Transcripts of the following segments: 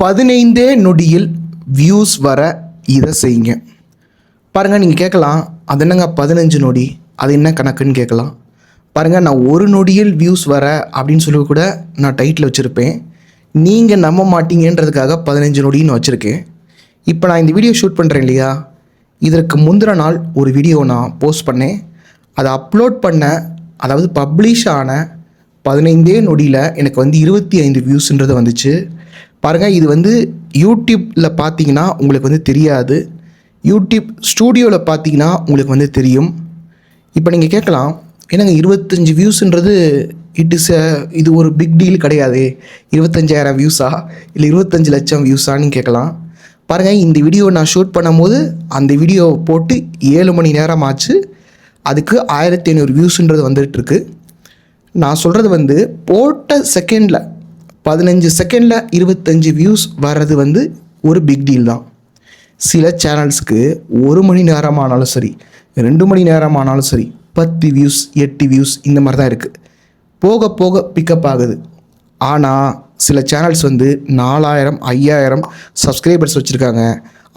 15 நொடியில் வியூஸ் வர இதை செய்யுங்க. பாருங்கள், நீங்கள் கேட்கலாம், அது என்னங்க 15 நொடி, அது என்ன கணக்குன்னு கேட்கலாம். பாருங்கள், நான் ஒரு நொடியில் வியூஸ் வர அப்படின்னு சொல்லி கூட நான் டைட்டில் வச்சுருப்பேன். நீங்கள் நம்ப மாட்டீங்கன்றதுக்காக 15 நொடின்னு வச்சுருக்கேன். இப்போ நான் இந்த வீடியோ ஷூட் பண்ணுறேன் இல்லையா, இதற்கு முந்தின நாள் ஒரு வீடியோ நான் போஸ்ட் பண்ணேன். அதை அப்லோட் பண்ண, அதாவது பப்ளிஷ் ஆன 15 நொடியில் எனக்கு 25 வியூஸ்ன்றது வந்துச்சு. பாருங்கள், இது யூடியூப்பில் பார்த்தீங்கன்னா உங்களுக்கு தெரியாது, யூடியூப் ஸ்டூடியோவில் பார்த்தீங்கன்னா உங்களுக்கு தெரியும். இப்போ நீங்கள் கேட்கலாம், என்னங்க 25 வியூஸுன்றது இது ஒரு பிக் டீல் கிடையாது, 25,000 வியூஸா இல்லை 25 லட்சம் வியூஸான்னு கேட்கலாம். பாருங்கள், இந்த வீடியோ நான் ஷூட் பண்ணும்போது அந்த வீடியோ போட்டு 7 மணி நேரம் ஆச்சு. அதுக்கு 1500 வியூஸுன்றது வந்துட்டுருக்கு. நான் சொல்கிறது போட்ட செகண்டில் 15 செகண்டில் 25 வியூஸ் வர்றது ஒரு பிக் டீல் தான். சில சேனல்ஸ்க்கு 1 மணி நேரமானாலும் சரி, 2 மணி நேரமானாலும் சரி, 10 வியூஸ் 8 வியூஸ் இந்த மாதிரி தான் இருக்குது. போக போக பிக்கப் ஆகுது. ஆனால் சில சேனல்ஸ் 4000 5000 சப்ஸ்கிரைபர்ஸ் வச்சுருக்காங்க.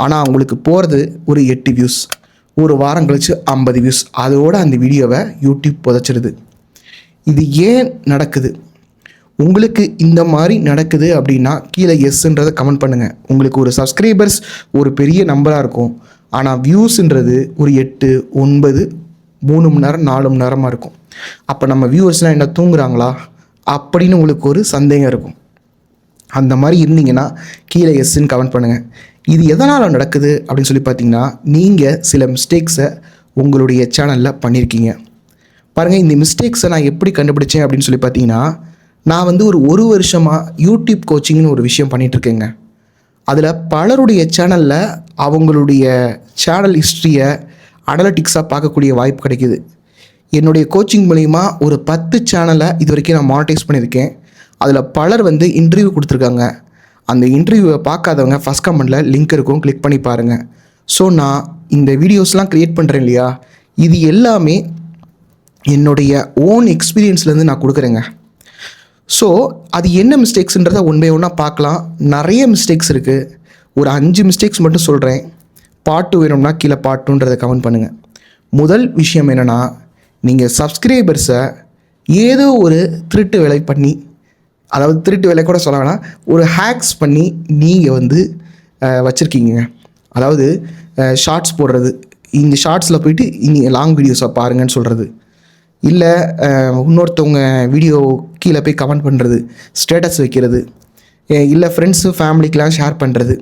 ஆனால் அவங்களுக்கு போகிறது ஒரு 8 வியூஸ், ஒரு வாரம் கழித்து 50 வியூஸ், அதோடு அந்த வீடியோவை யூடியூப் புதைச்சிடுது. இது ஏன் நடக்குது? உங்களுக்கு இந்த மாதிரி நடக்குது அப்படின்னா கீழே எஸ்ன்றதை கமெண்ட் பண்ணுங்கள். உங்களுக்கு ஒரு சப்ஸ்கிரைபர்ஸ் ஒரு பெரிய நம்பராக இருக்கும், ஆனால் வியூஸுன்றது ஒரு 8 9 3 மணி நேரம் 4 மணி நேரமாக இருக்கும். அப்போ நம்ம வியூவர்ஸ்லாம் என்ன தூங்குறாங்களா அப்படின்னு உங்களுக்கு ஒரு சந்தேகம் இருக்கும். அந்த மாதிரி இருந்தீங்கன்னா கீழே எஸ்ன்னு கமெண்ட் பண்ணுங்கள். இது எதனால் நடக்குது அப்படின்னு சொல்லி பார்த்தீங்கன்னா, நீங்கள் சில மிஸ்டேக்ஸை உங்களுடைய சேனலில் பண்ணியிருக்கீங்க. பாருங்கள், இந்த மிஸ்டேக்ஸை நான் எப்படி கண்டுபிடிச்சேன் அப்படின்னு சொல்லி பார்த்தீங்கன்னா, நான் ஒரு வருஷமாக யூடியூப் கோச்சிங்னு ஒரு விஷயம் பண்ணிகிட்ருக்கேங்க. அதில் பலருடைய சேனலில் அவங்களுடைய சேனல் ஹிஸ்ட்ரியை அனலிட்டிக்ஸாக பார்க்கக்கூடிய வாய்ப்பு கிடைக்கிது. என்னுடைய கோச்சிங் மூலிமா ஒரு 10 சேனலை இது வரைக்கும் நான் மானிட்டைஸ் பண்ணியிருக்கேன். அதில் பலர் இன்டர்வியூ கொடுத்துருக்காங்க. அந்த இன்டர்வியூவை பார்க்காதவங்க ஃபஸ்ட் கமெண்டில் லிங்க் இருக்கும், கிளிக் பண்ணி பாருங்கள். ஸோ நான் இந்த வீடியோஸ்லாம் க்ரியேட் பண்ணுறேன் இல்லையா, இது எல்லாமே என்னுடைய ஓன் எக்ஸ்பீரியன்ஸ்லேருந்து நான் கொடுக்குறேங்க. ஸோ அது என்ன மிஸ்டேக்ஸுன்றதை ஒன் பை ஒன்னாக பார்க்கலாம். நிறைய மிஸ்டேக்ஸ் இருக்குது. ஒரு 5 மிஸ்டேக்ஸ் மட்டும் சொல்கிறேன். பார்ட் 2 வேணும்னா கீழே பார்ட் 2ன்றதை கமெண்ட் பண்ணுங்கள். முதல் விஷயம் என்னென்னா, நீங்கள் சப்ஸ்கிரைபர்ஸை ஏதோ ஒரு திருட்டு வேலை பண்ணி, அதாவது திருட்டு வேலை கூட சொல்ல வேணாம், ஒரு ஹேக்ஸ் பண்ணி நீங்கள் வச்சுருக்கீங்க. அதாவது ஷார்ட்ஸ் போடுறது, இந்த ஷார்ட்ஸில் போயிட்டு இங்கே லாங் வீடியோஸை பாருங்கன்னு சொல்கிறது, இல்லை இன்னொருத்தவங்க வீடியோ கீழே போய் கமெண்ட் பண்ணுறது, ஸ்டேட்டஸ் வைக்கிறது, இல்லை ஃப்ரெண்ட்ஸு ஃபேமிலிக்கெலாம் ஷேர் பண்ணுறது,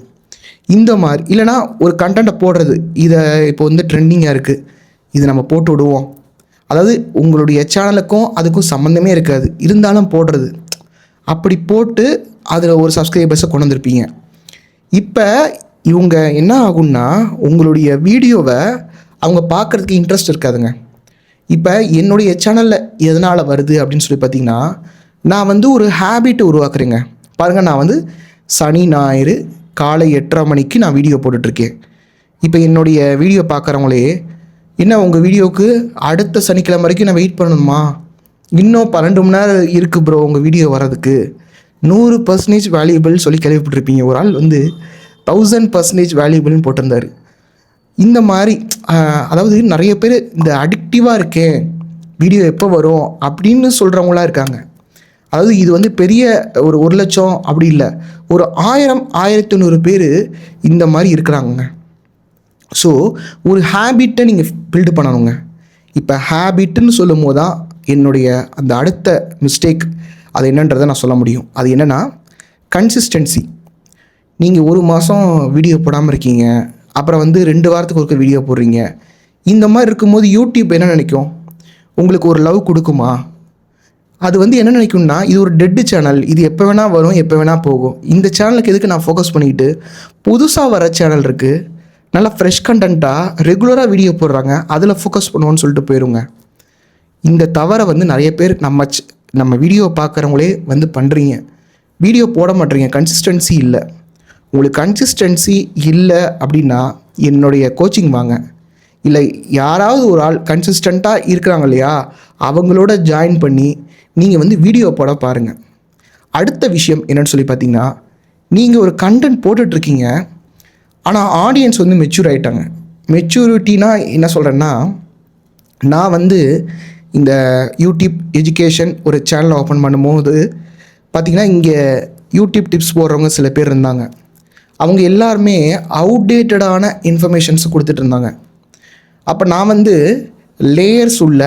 இந்த மாதிரி இல்லைனா ஒரு கண்டென்ட்டை போடுறது. இதை இப்போ ட்ரெண்டிங்காக இருக்குது, இதை நம்ம போட்டு விடுவோம். அதாவது உங்களுடைய சேனலுக்கும் அதுக்கும் சம்மந்தமே இருக்காது, இருந்தாலும் போடுறது. அப்படி போட்டு அதில் ஒரு சப்ஸ்கிரைபர்ஸை கொண்டு வந்திருப்பீங்க. இப்போ இவங்க என்ன ஆகும்னா, உங்களுடைய வீடியோவை அவங்க பார்க்குறதுக்கு இன்ட்ரெஸ்ட் இருக்காதுங்க. இப்போ என்னுடைய சேனலில் எதனால் வருது அப்படின்னு சொல்லி பார்த்தீங்கன்னா, நான் ஒரு ஹேபிட்டை உருவாக்குறேங்க. பாருங்கள், நான் சனி ஞாயிறு காலை 8:30 மணிக்கு நான் வீடியோ போட்டுட்ருக்கேன். இப்போ என்னுடைய வீடியோ பார்க்குறவங்களே, என்ன உங்கள் வீடியோவுக்கு அடுத்த சனிக்கிழமை வரைக்கும் நான் வெயிட் பண்ணணுமா, இன்னும் 12 மணி நேரம் இருக்குது ப்ரோ உங்கள் வீடியோ வர்றதுக்கு, 100% வேல்யூபிள் சொல்லி கேள்விப்பட்டிருப்பீங்க. ஒரு ஆள் 1000% வேல்யூபிள்னு போட்டிருந்தார். இந்த மாதிரி அதாவது நிறைய பேர் இந்த அடிக்டிவாக இருக்கேன், வீடியோ எப்போ வரும் அப்படின்னு சொல்கிறவங்களாம் இருக்காங்க. அதாவது இது பெரிய ஒரு 1 லட்சம் அப்படி இல்லை, ஒரு 1000 1500 பேர் இந்த மாதிரி இருக்கிறாங்க. ஸோ ஒரு ஹேபிட்டை நீங்கள் பில்டு பண்ணணுங்க. இப்போ ஹேபிட்டுன்னு சொல்லும் போது தான் என்னுடைய அந்த அடுத்த மிஸ்டேக் அது என்னன்றதை நான் சொல்ல முடியும். அது என்னென்னா, கன்சிஸ்டன்சி. நீங்கள் 1 மாதம் வீடியோ போடாமல் இருக்கீங்க, அப்புறம் 2 வாரத்துக்கு ஒருக்க வீடியோ போடுறீங்க. இந்த மாதிரி இருக்கும்போது யூடியூப் என்ன நினைக்கும், உங்களுக்கு ஒரு லவ் கொடுக்குமா? அது என்ன நினைக்கும்னா, இது ஒரு டெட்டு சேனல், இது எப்போ வேணால் வரும், எப்போ வேணால் போகும், இந்த சேனலுக்கு எதுக்கு நான் ஃபோக்கஸ் பண்ணிக்கிட்டு, புதுசாக வர சேனல் இருக்குது, நல்லா ஃப்ரெஷ் கண்டென்ட்டாக ரெகுலராக வீடியோ போடுறாங்க, அதில் ஃபோக்கஸ் பண்ணுவோன்னு சொல்லிட்டு போயிடுங்க. இந்த தவறை நிறைய பேர் நம்ம வீடியோ பார்க்குறவங்களே பண்ணுறீங்க. வீடியோ போட மாட்டேறீங்க, கன்சிஸ்டன்சி இல்லை. உங்களுக்கு கன்சிஸ்டன்சி இல்லை அப்படின்னா என்னுடைய கோச்சிங் வாங்க, இல்லை யாராவது ஒரு ஆள் கன்சிஸ்டண்ட்டாக இருக்கிறாங்க இல்லையா, அவங்களோட ஜாயின் பண்ணி நீங்கள் வீடியோ போட பாருங்கள். அடுத்த விஷயம் என்னென்னு சொல்லி பார்த்தீங்கன்னா, நீங்கள் ஒரு கண்டென்ட் போட்டுட்ருக்கீங்க, ஆனால் ஆடியன்ஸ் வந்து மெச்சூர் ஆகிட்டாங்க. மெச்சூரிட்டினா என்ன சொல்கிறேன்னா, நான் வந்து இந்த யூடியூப் எஜுகேஷன் ஒரு சேனல் ஓப்பன் பண்ணும்போது பார்த்திங்கன்னா, இங்கே யூடியூப் டிப்ஸ் போடுறவங்க சில பேர் இருந்தாங்க. அவங்க எல்லாருமே அவுடேட்டடான இன்ஃபர்மேஷன்ஸ் கொடுத்துட்டு இருந்தாங்க. அப்போ நான் வந்து லேயர்ஸ் உள்ள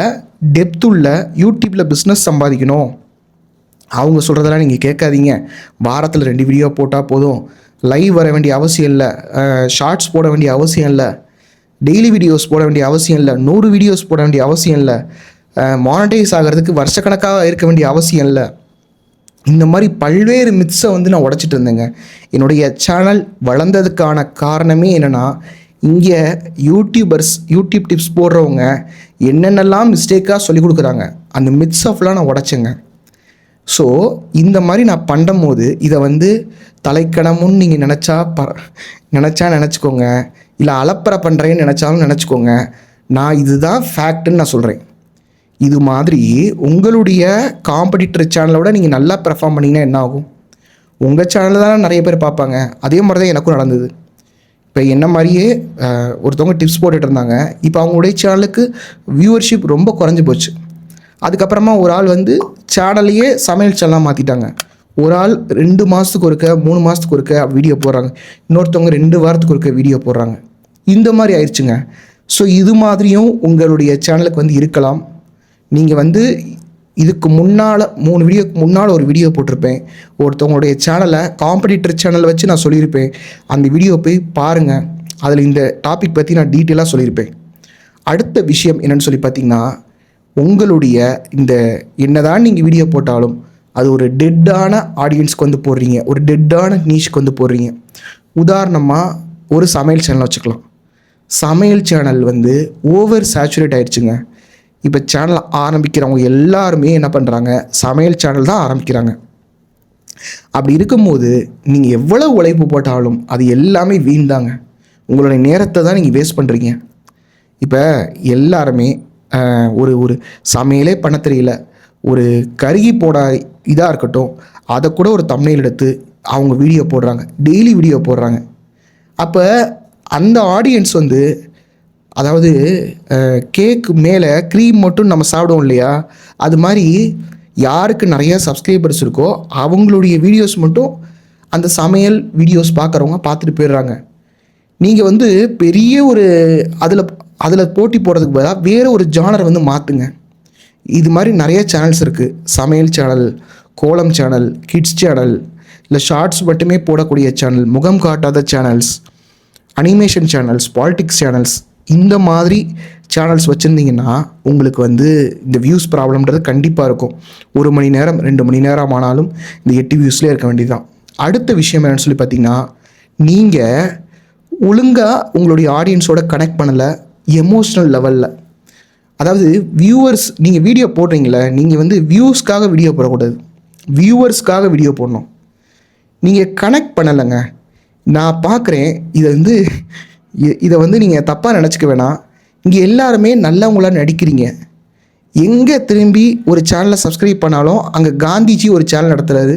டெப்த் உள்ள யூடியூப்பில் பிஸ்னஸ் சம்பாதிக்கணும், அவங்க சொல்கிறதெல்லாம் நீங்கள் கேட்காதீங்க, வாரத்தில் 2 வீடியோ போட்டால் போதும், லைவ் வர வேண்டிய அவசியம் இல்லை, ஷார்ட்ஸ் போட வேண்டிய அவசியம் இல்லை, டெய்லி வீடியோஸ் போட வேண்டிய அவசியம் இல்லை, 100 வீடியோஸ் போட வேண்டிய அவசியம் இல்லை, மானிட்டைஸ் ஆகிறதுக்கு வருஷக்கணக்காக இருக்க வேண்டிய அவசியம் இல்லை. இந்த மாதிரி பல்வேறு மித்ஸை வந்து நான் உடைச்சிட்டு இருந்தேங்க. என்னுடைய சேனல் வளர்ந்ததுக்கான காரணமே என்னென்னா, இங்கே யூடியூப் டிப்ஸ் போடுறவங்க என்னென்னலாம் மிஸ்டேக்காக சொல்லிக் கொடுக்குறாங்க, அந்த மித்ஸை ஃபுல்லாக நான் உடைச்சேங்க. ஸோ இந்த மாதிரி நான் பண்ணும்போது இதை வந்து தலைக்கணமுன்னு நீங்கள் நினச்சிக்கோங்க, இல்லை அலப்பறை பண்ணுறேன்னு நினச்சாலும் நினச்சிக்கோங்க. நான் இதுதான் ஃபேக்ட்டுன்னு நான் சொல்கிறேன். இது மாதிரி உங்களுடைய காம்படிட்டர் சேனலோட நீங்கள் நல்லா பெர்ஃபார்ம் பண்ணிங்கன்னா என்ன ஆகும்? உங்கள் சேனலில் தானே நிறைய பேர் பார்ப்பாங்க. அதே மாதிரி தான் எனக்கும் நடந்தது. இப்போ என்ன மாதிரியே ஒருத்தவங்க டிப்ஸ் போட்டுட்டு இருந்தாங்க. இப்போ அவங்களுடைய சேனலுக்கு வியூவர்ஷிப் ரொம்ப குறைஞ்சி போச்சு. அதுக்கப்புறமா ஒரு ஆள் வந்து சேனலையே சமையல் சேனலாக மாற்றிட்டாங்க. ஒரு ஆள் 2 மாதத்துக்கு ஒருக்க 3 மாதத்துக்கு ஒருக்க வீடியோ போடுறாங்க, இன்னொருத்தவங்க 2 வாரத்துக்கு ஒருக்க வீடியோ போடுறாங்க. இந்த மாதிரி ஆயிடுச்சுங்க. ஸோ இது மாதிரியும் உங்களுடைய சேனலுக்கு வந்து இருக்கலாம். நீங்கள் வந்து இதுக்கு முன்னால் 3 வீடியோக்கு முன்னால் ஒரு வீடியோ போட்டிருப்பேன், ஒருத்தவங்களுடைய சேனலை காம்படிட்டர் சேனலை வச்சு நான் சொல்லியிருப்பேன். அந்த வீடியோ போய் பாருங்கள், அதில் இந்த டாபிக் பற்றி நான் டீட்டெயிலாக சொல்லியிருப்பேன். அடுத்த விஷயம் என்னென்னு சொல்லி பார்த்தீங்கன்னா, உங்களுடைய இந்த என்னதான் நீங்கள் வீடியோ போட்டாலும் அது ஒரு டெட்டான ஆடியன்ஸ்க்கு வந்து போடுறீங்க, ஒரு டெட்டான நீஷ்க்கு வந்து போடுறீங்க. உதாரணமாக ஒரு சமையல் சேனல் வச்சுக்கலாம். சமையல் சேனல் வந்து ஓவர் சேச்சுரேட் ஆகிடுச்சுங்க. இப்போ சேனல் ஆரம்பிக்கிறவங்க எல்லாருமே என்ன பண்ணுறாங்க, சமையல் சேனல் தான் ஆரம்பிக்கிறாங்க. அப்படி இருக்கும்போது நீங்கள் எவ்வளோ உழைப்பு போட்டாலும் அது எல்லாமே வீண்தாங்க. உங்களுடைய நேரத்தை தான் நீங்கள் வேஸ்ட் பண்ணுறீங்க. இப்போ எல்லாருமே ஒரு சமையலே பண்ண தெரியல, ஒரு கருகி போட இதாக இருக்கட்டும், அதை கூட ஒரு தம்ப்நெயில் எடுத்து அவங்க வீடியோ போடுறாங்க, டெய்லி வீடியோ போடுறாங்க. அப்போ அந்த ஆடியன்ஸ் வந்து, அதாவது கேக்கு மேலே க்ரீம் மட்டும் நம்ம சாப்பிடுவோம் இல்லையா, அது மாதிரி யாருக்கு நிறைய சப்ஸ்கிரைபர்ஸ் இருக்கோ அவங்களுடைய வீடியோஸ் மட்டும் அந்த சமையல் வீடியோஸ் பார்க்குறவங்க பார்த்துட்டு போயிடுறாங்க. நீங்கள் வந்து பெரிய ஒரு அதில் போட்டி போடுறதுக்கு பதிலாக வேறு ஒரு ஜானர் வந்து மாற்றுங்க. இது மாதிரி நிறைய சேனல்ஸ் இருக்குது. சமையல் சேனல், கோலம் சேனல், கிட்ஸ் சேனல், இல்லை ஷார்ட்ஸ் மட்டுமே போடக்கூடிய சேனல், முகம் காட்டாத channels, animation channels, politics channels, இந்த மாதிரி சேனல்ஸ் வச்சுருந்தீங்கன்னா உங்களுக்கு வந்து இந்த வியூஸ் ப்ராப்ளம்ன்றது கண்டிப்பாக இருக்கும். 1 மணி நேரம் 2 மணி நேரம் ஆனாலும் இந்த 8 வியூஸ்லேயே இருக்க வேண்டியதுதான். அடுத்த விஷயம் என்னென்னு சொல்லி பார்த்தீங்கன்னா, நீங்கள் ஒழுங்காக உங்களுடைய ஆடியன்ஸோட கனெக்ட் பண்ணலை எமோஷ்னல் லெவலில். அதாவது வியூவர்ஸ், நீங்கள் வீடியோ போடுறீங்களே, நீங்கள் வந்து வியூஸ்க்காக வீடியோ போடக்கூடாது, வியூவர்ஸ்க்காக வீடியோ போடணும். நீங்கள் கனெக்ட் பண்ணலைங்க, நான் பார்க்குறேன். இதை வந்து நீங்கள் தப்பாக நினச்சிக்க வேணாம். இங்கே எல்லாருமே நல்லவங்களாக நடிக்கிறீங்க. எங்கே திரும்பி ஒரு சேனலை சப்ஸ்கிரைப் பண்ணாலும் அங்கே காந்திஜி ஒரு சேனல் நடத்துகிறாரு,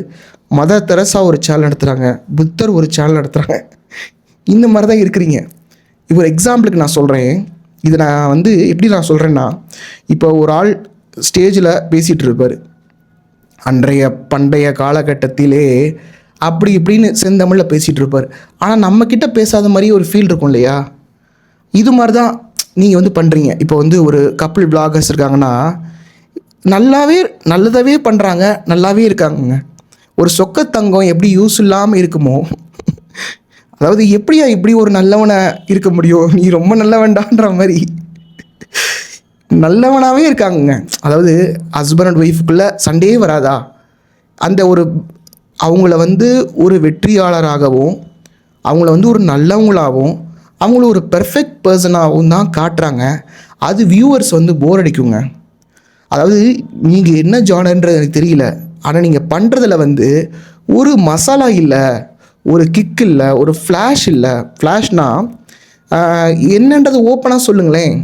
மதர் தெரசா ஒரு சேனல் நடத்துகிறாங்க, புத்தர் ஒரு சேனல் நடத்துகிறாங்க. இந்த மாதிரி தான் இருக்கிறீங்க. இப்போ ஒரு எக்ஸாம்பிளுக்கு நான் சொல்கிறேன். இதை நான் வந்து எப்படி நான் சொல்கிறேன்னா, இப்போ ஒரு ஆள் ஸ்டேஜில் பேசிகிட்டு இருப்பார், பண்டைய காலகட்டத்திலே அப்படி இப்படின்னு செந்தமிழில் பேசிகிட்டு இருப்பார். ஆனால் நம்மக்கிட்ட பேசாத மாதிரி ஒரு ஃபீல் இருக்கும் இல்லையா? இது மாதிரி தான் நீங்கள் வந்து பண்ணுறீங்க. இப்போ வந்து ஒரு கப்புள் பிளாகர்ஸ் இருக்காங்கன்னா, நல்லதாகவே பண்ணுறாங்க, நல்லாவே இருக்காங்கங்க. ஒரு சொக்கத்தங்கம் எப்படி யூஸ் இல்லாமல் இருக்குமோ, அதாவது எப்படியா இப்படி ஒரு நல்லவனை இருக்க முடியும், நீ ரொம்ப நல்லவன்டான்ற மாதிரி நல்லவனாகவே இருக்காங்க. அதாவது ஹஸ்பண்ட் அண்ட் ஒய்ஃபுக்குள்ளே சண்டையே வராதா, அந்த அவங்கள வந்து ஒரு வெற்றியாளராகவும், அவங்கள வந்து ஒரு நல்லவங்களாகவும், அவங்கள ஒரு பெர்ஃபெக்ட் பர்சனாகவும் தான் காட்டுறாங்க. அது வியூவர்ஸ் வந்து போர் அடிக்குங்க. அதாவது நீங்கள் என்ன ஜானர்ன்றது எனக்கு தெரியல, ஆனால் நீங்கள் பண்ணுறதுல வந்து ஒரு மசாலா இல்லை, ஒரு கிக் இல்லை, ஒரு ஃப்ளாஷ் இல்லை. ஃப்ளாஷ்னால் என்னன்றது ஓப்பனாக சொல்லுங்களேன்.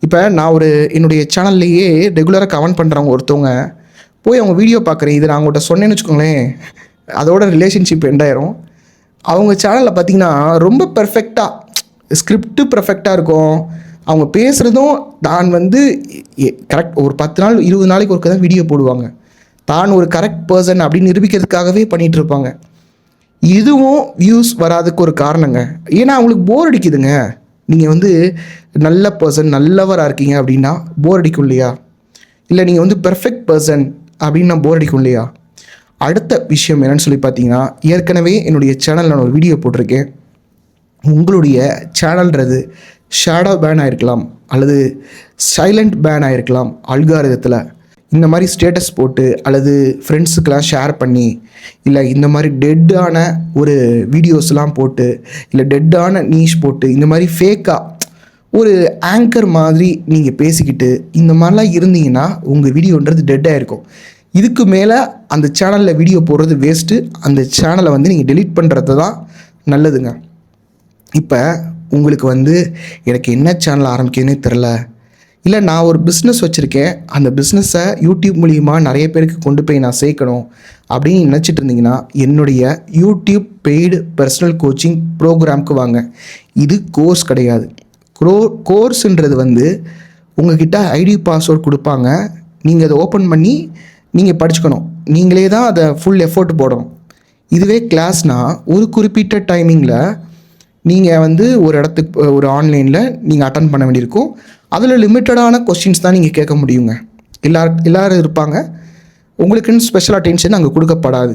இப்போ நான் என்னுடைய சேனல்லையே ரெகுலராக கமெண்ட் பண்ணுறவங்க ஒருத்தவங்க போய் அவங்க வீடியோ பார்க்குறேன், இது நான் அவங்கள்ட்ட சொன்னேன்னு வச்சுக்கோங்களேன், அதோட ரிலேஷன்ஷிப் எண்ட் ஆயிரும். அவங்க சேனலில் பார்த்திங்கன்னா ரொம்ப பெர்ஃபெக்டாக ஸ்கிரிப்டு பெர்ஃபெக்டாக இருக்கும். அவங்க பேசுகிறதும் தான் வந்து கரெக்ட். ஒரு 10 நாள் 20 நாளைக்கு ஒருக்க தான் வீடியோ போடுவாங்க. தான் ஒரு கரெக்ட் பர்சன் அப்படின்னு நிரூபிக்கிறதுக்காகவே பண்ணிகிட்டு இருப்பாங்க. இதுவும் வியூஸ் வராதுக்கு ஒரு காரணங்க. ஏன்னா அவங்களுக்கு போர் அடிக்குதுங்க. நீங்கள் வந்து நல்ல பர்சன் நல்லவராக இருக்கீங்க அப்படின்னா போர் அடிக்கும் இல்லையா? இல்லை நீங்கள் வந்து பெர்ஃபெக்ட் பர்சன் அப்படின்னா போர் அடிக்கும் இல்லையா? அடுத்த விஷயம் என்னென்னு சொல்லி பார்த்தீங்கன்னா, ஏற்கனவே என்னுடைய சேனலில் நான் ஒரு வீடியோ போட்டிருக்கேன். உங்களுடைய சேனல்ன்றது ஷேடோ பேன் ஆகிருக்கலாம் அல்லது சைலண்ட் பேன் ஆகிருக்கலாம். அல்காரிதத்தில் இந்த மாதிரி ஸ்டேட்டஸ் போட்டு அல்லது ஃப்ரெண்ட்ஸுக்கெலாம் ஷேர் பண்ணி, இல்லை இந்த மாதிரி டெட்டான ஒரு வீடியோஸ்லாம் போட்டு, இல்லை டெட்டான நீஷ் போட்டு, இந்த மாதிரி ஃபேக்காக ஒரு ஆங்கர் மாதிரி நீங்கள் பேசிக்கிட்டு இந்த மாதிரிலாம் இருந்தீங்கன்னா உங்கள் வீடியோன்றது டெட்டாக இருக்கும். இதுக்கு மேலே அந்த சேனலில் வீடியோ போடுறது வேஸ்ட்டு. அந்த சேனலை வந்து நீங்கள் டெலீட் பண்ணுறது தான் நல்லதுங்க. இப்போ உங்களுக்கு வந்து எனக்கு என்ன சேனல் ஆரம்பிக்கிறதுனே தெரில, இல்லை நான் ஒரு பிஸ்னஸ் வச்சுருக்கேன், அந்த பிஸ்னஸை யூடியூப் மூலிமா நிறைய பேருக்கு கொண்டு போய் நான் சேர்க்கணும் அப்படின்னு நினச்சிட்டு இருந்தீங்கன்னா என்னுடைய யூடியூப் பெய்டு பர்சனல் கோச்சிங் ப்ரோக்ராமுக்கு வாங்க. இது கோர்ஸ் கிடையாது. கோர்ஸுன்றது வந்து உங்ககிட்ட ஐடி பாஸ்வேர்ட் கொடுப்பாங்க. நீங்கள் அதை ஓப்பன் பண்ணி நீங்கள் படிச்சுக்கணும். நீங்களே தான் அதை ஃபுல் எஃபோர்ட் போடணும். இதுவே கிளாஸ்னால் ஒரு குறிப்பிட்ட டைமிங்கில் நீங்கள் வந்து ஒரு இடத்துக்கு ஒரு ஆன்லைனில் நீங்கள் அட்டன் பண்ண வேண்டியிருக்கும். அதில் லிமிட்டடான கொஸ்டின்ஸ் தான் நீங்கள் கேட்க முடியுங்க. எல்லோரும் இருப்பாங்க. உங்களுக்குன்னு ஸ்பெஷல் அட்டென்ஷன் அங்கே கொடுக்கப்படாது.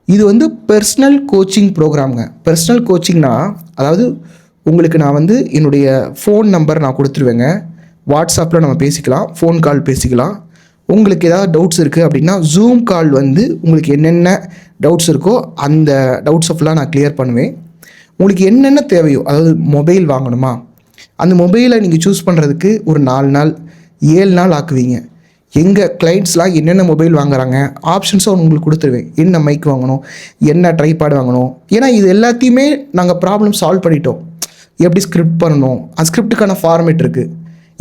இது வந்து பர்சனல் கோச்சிங் ப்ரோக்ராம்ங்க. பர்சனல் கோச்சிங்னா அதாவது உங்களுக்கு நான் வந்து என்னுடைய ஃபோன் நம்பர் நான் கொடுத்துருவேங்க. வாட்ஸ்அப்பில் நம்ம பேசிக்கலாம், ஃபோன் கால் பேசிக்கலாம். உங்களுக்கு ஏதாவது டவுட்ஸ் இருக்குது அப்படின்னா ஜூம் கால் வந்து உங்களுக்கு என்னென்ன டவுட்ஸ் இருக்கோ அந்த டவுட்ஸை ஃபுல்லாக நான் கிளியர் பண்ணுவேன். உங்களுக்கு என்னென்ன தேவையோ, அதாவது மொபைல் வாங்கணுமா, அந்த மொபைலை நீங்கள் சூஸ் பண்ணுறதுக்கு ஒரு 4 நாள் 7 நாள் ஆக்குவீங்க. எங்கள் கிளைண்ட்ஸ்லாம் என்னென்ன மொபைல் வாங்குறாங்க ஆப்ஷன்ஸும் உங்களுக்கு கொடுத்துருவேன். என்ன மைக் வாங்கணும், என்ன ட்ரைபாட் வாங்கணும். ஏன்னா இது எல்லாத்தையுமே நாங்கள் ப்ராப்ளம் சால்வ் பண்ணிட்டோம். எப்படி ஸ்கிரிப்ட் பண்ணணும், அந்த ஸ்கிரிப்டுக்கான ஃபார்மேட் இருக்குது.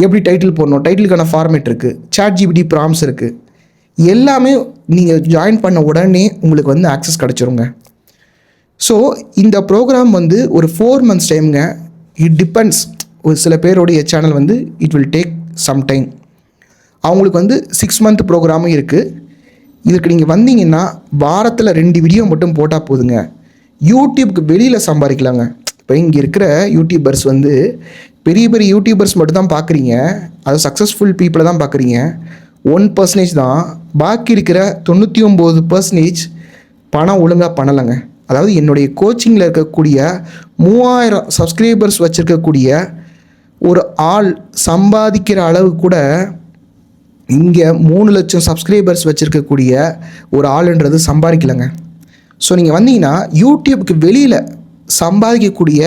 எப்படி டைட்டில் போடணும், டைட்டிலுக்கான ஃபார்மேட் இருக்குது. ChatGPT ப்ராம்ஸ் இருக்குது. எல்லாமே நீங்கள் ஜாயின் பண்ண உடனே உங்களுக்கு வந்து ஆக்சஸ் கிடச்சிருங்க. ஸோ இந்த ப்ரோக்ராம் வந்து ஒரு 4 months டைமுங்க. It depends. ஒரு சில பேருடைய சேனல் வந்து it will take some time. அவங்களுக்கு வந்து 6 month ப்ரோக்ராமும் இருக்குது. இதுக்கு நீங்கள் வந்தீங்கன்னா வாரத்தில் 2 வீடியோ மட்டும் போட்டால் போதுங்க. யூடியூப்க்கு வெளியில் சம்பாதிக்கலாங்க. இப்போ இங்கே இருக்கிற யூடியூபர்ஸ் வந்து பெரிய பெரிய யூடியூபர்ஸ் மட்டும் தான் பார்க்குறீங்க. அது சக்ஸஸ்ஃபுல் பீப்புளை தான் பார்க்குறீங்க. 1% தான். பாக்கி இருக்கிற 99% பணம் ஒழுங்காக பண்ணலைங்க. அதாவது என்னுடைய கோச்சிங்கில் இருக்கக்கூடிய 3000 சப்ஸ்கிரைபர்ஸ் வச்சுருக்கக்கூடிய ஒரு ஆள் சம்பாதிக்கிற அளவு கூட இங்கே 3 லட்சம் சப்ஸ்கிரைபர்ஸ் வச்சுருக்கக்கூடிய ஒரு ஆளுன்றது சம்பாதிக்கலைங்க. ஸோ நீங்கள் வந்தீங்கன்னா யூடியூப்புக்கு வெளியில் சம்பாதிக்கக்கூடிய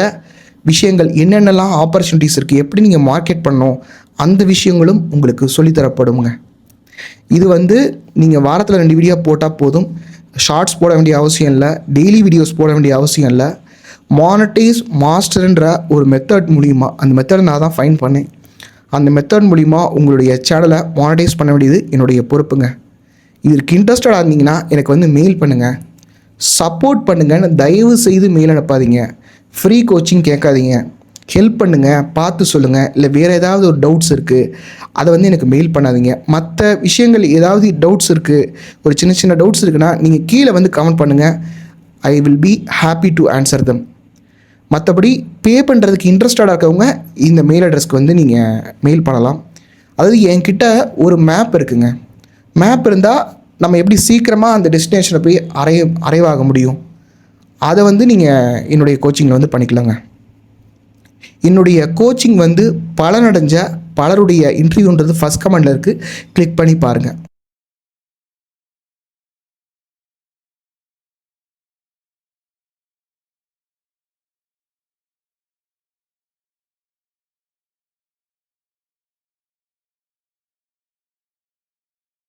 விஷயங்கள் என்னென்னலாம் ஆப்பர்ச்சுனிட்டிஸ் இருக்குது, எப்படி நீங்கள் மார்க்கெட் பண்ணணும், அந்த விஷயங்களும் உங்களுக்கு சொல்லித்தரப்படுங்க. இது வந்து நீங்கள் வாரத்தில் 2 வீடியோ போட்டால் போதும். ஷார்ட்ஸ் போட வேண்டிய அவசியம் இல்லை, டெய்லி வீடியோஸ் போட வேண்டிய அவசியம் இல்லை. மானிட்டைஸ் மாஸ்டர்ன்ற ஒரு மெத்தட் மூலிமா, அந்த மெத்தடை நான் தான் ஃபைன் பண்ணேன். அந்த மெத்தட் மூலிமா உங்களுடைய சேனலை மானிட்டைஸ் பண்ண வேண்டியது என்னுடைய பொறுப்புங்க. இதற்கு இன்ட்ரெஸ்டடாக இருந்தீங்கன்னா எனக்கு வந்து மெயில் பண்ணுங்கள், சப்போர்ட் பண்ணுங்கன்னு தயவு செய்து மெயில் அனுப்பாதீங்க. ஃப்ரீ கோச்சிங் கேட்காதீங்க. ஹெல்ப் பண்ணுங்கள், பார்த்து சொல்லுங்கள். இல்லை வேறு ஏதாவது ஒரு டவுட்ஸ் இருக்குது அதை வந்து எனக்கு மெயில் பண்ணாதீங்க. மற்ற விஷயங்கள் ஏதாவது டவுட்ஸ் இருக்குது, ஒரு சின்ன சின்ன டவுட்ஸ் இருக்குன்னா நீங்கள் கீழே வந்து கமெண்ட் பண்ணுங்கள். I will be happy to answer them. மற்றபடி பே பண்ணுறதுக்கு இன்ட்ரெஸ்டடாக இருக்கவங்க இந்த மெயில் அட்ரஸ்க்கு வந்து நீங்கள் மெயில் பண்ணலாம். அதாவது என்கிட்ட ஒரு மேப் இருக்குங்க. மேப் இருந்தால் நம்ம எப்படி சீக்கிரமாக அந்த டெஸ்டினேஷனை போய் அரைவாக முடியும், அதை வந்து நீங்கள் என்னுடைய கோச்சிங்கில் வந்து பண்ணிக்கலாங்க. என்னுடைய கோச்சிங் வந்து பலனடைஞ்ச பலருடைய இன்டர்வியூன்றது ஃபஸ்ட் கமெண்டில் இருக்குது. கிளிக் பண்ணி பாருங்கள்.